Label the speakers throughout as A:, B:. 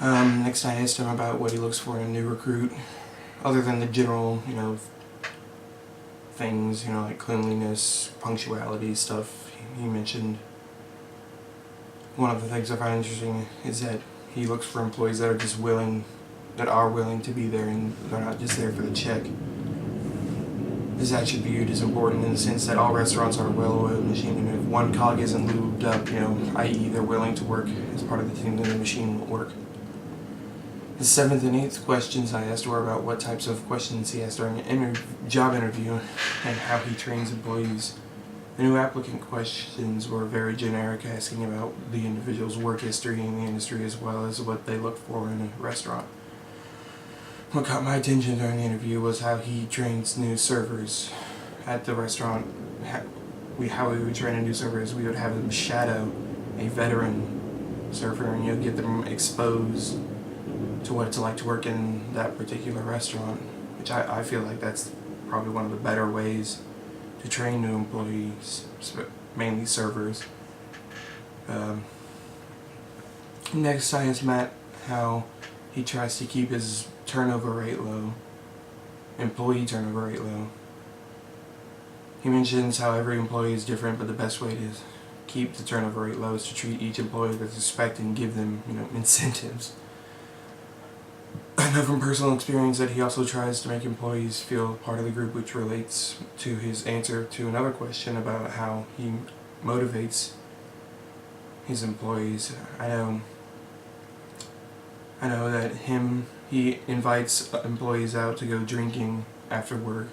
A: Next I asked him about what he looks for in a new recruit, other than the general, things, like cleanliness, punctuality stuff. He mentioned one of the things I find interesting is that he looks for employees that are willing to be there, and they're not just there for the check. This attribute is important in the sense that all restaurants are a well-oiled machine, and if one cog isn't lubed up, i.e. they're willing to work as part of the team, then the machine won't work. The 7th and 8th questions I asked were about what types of questions he asked during an job interview and how he trains employees. The new applicant questions were very generic, asking about the individual's work history in the industry as well as what they look for in a restaurant. What caught my attention during the interview was how he trains new servers at the restaurant. How we would train a new server is we would have them shadow a veteran server and get them exposed to what it's like to work in that particular restaurant, which I feel like that's probably one of the better ways to train new employees, mainly servers. Next, I asked Matt how he tries to keep his turnover rate low, employee turnover rate low. He mentions how every employee is different, but the best way to keep the turnover rate low is to treat each employee with respect and give them, incentives. I know from personal experience that he also tries to make employees feel part of the group, which relates to his answer to another question about how he motivates his employees. I know that he invites employees out to go drinking after work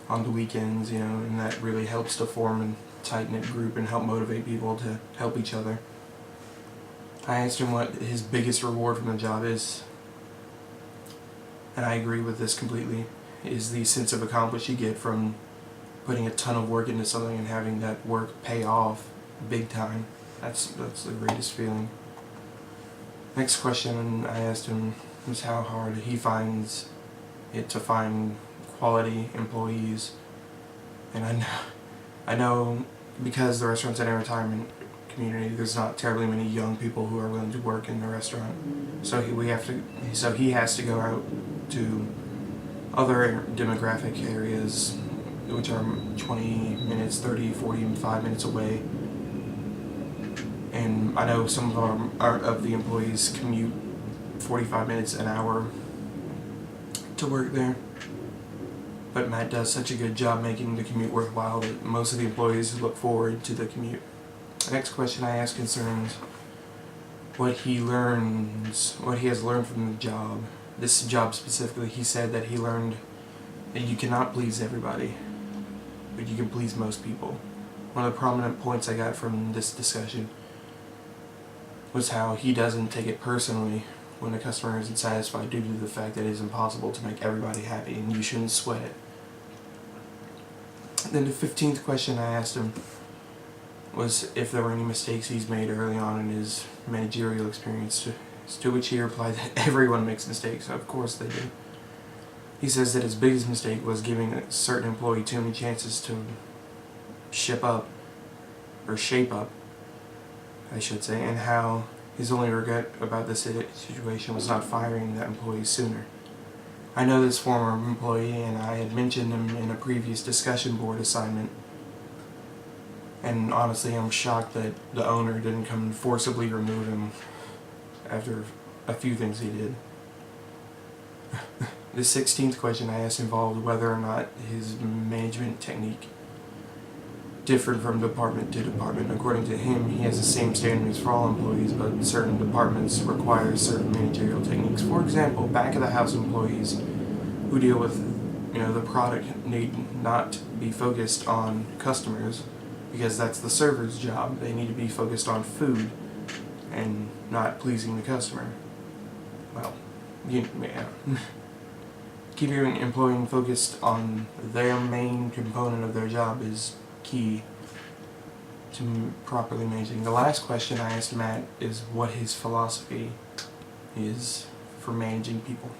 A: on the weekends, and that really helps to form a tight-knit group and help motivate people to help each other. I asked him what his biggest reward from the job is, and I agree with this completely, is the sense of accomplishment you get from putting a ton of work into something and having that work pay off big time. That's the greatest feeling. Next question I asked him was how hard he finds it to find quality employees. And I know because the restaurant's in a retirement community, there's not terribly many young people who are willing to work in the restaurant. So he has to go out to other demographic areas, which are 20 minutes, 30, 45 minutes away. And I know some of the employees commute 45 minutes an hour to work there. But Matt does such a good job making the commute worthwhile that most of the employees look forward to the commute. The next question I ask concerns what he has learned from the job. This job specifically, he said that he learned that you cannot please everybody, but you can please most people. One of the prominent points I got from this discussion was how he doesn't take it personally when a customer isn't satisfied due to the fact that it is impossible to make everybody happy, and you shouldn't sweat it. Then the 15th question I asked him was if there were any mistakes he's made early on in his managerial experience, to which he replied that everyone makes mistakes. Of course they do. He says that his biggest mistake was giving a certain employee too many chances to shape up, I should say, and how his only regret about this situation was not firing that employee sooner. I know this former employee, and I had mentioned him in a previous discussion board assignment, and honestly I'm shocked that the owner didn't come and forcibly remove him after a few things he did. The 16th question I asked involved whether or not his management technique differed from department to department. According to him, he has the same standards for all employees, but certain departments require certain managerial techniques. For example, back-of-the-house employees who deal with the product need not be focused on customers because that's the server's job. They need to be focused on food and not pleasing the customer. Well, keeping an employee focused on their main component of their job is key to properly managing. The last question I asked Matt is what his philosophy is for managing people.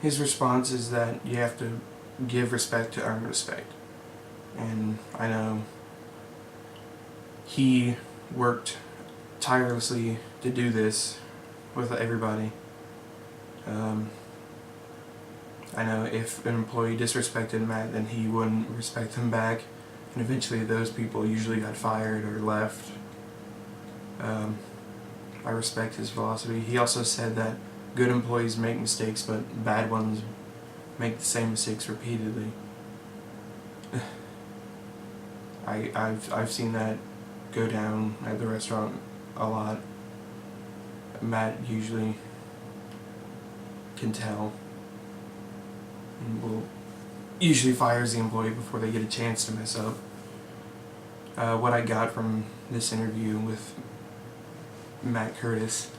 A: His response is that you have to give respect to earn respect. And I know he worked tirelessly to do this with everybody. I know if an employee disrespected Matt, then he wouldn't respect him back, and eventually those people usually got fired or left. I respect his philosophy. He also said that good employees make mistakes, but bad ones make the same mistakes repeatedly. I've seen that go down at the restaurant a lot. Matt usually can tell and will usually fires the employee before they get a chance to mess up. What I got from this interview with Matt Curtis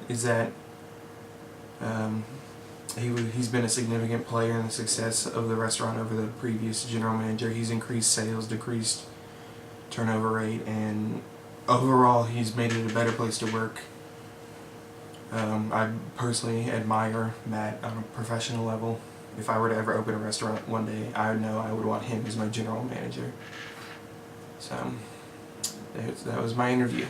A: is that he's been a significant player in the success of the restaurant over the previous general manager. He's increased sales, decreased turnover rate, and overall he's made it a better place to work. I personally admire Matt on a professional level. If I were to ever open a restaurant one day, I would know I would want him as my general manager. So that was my interview.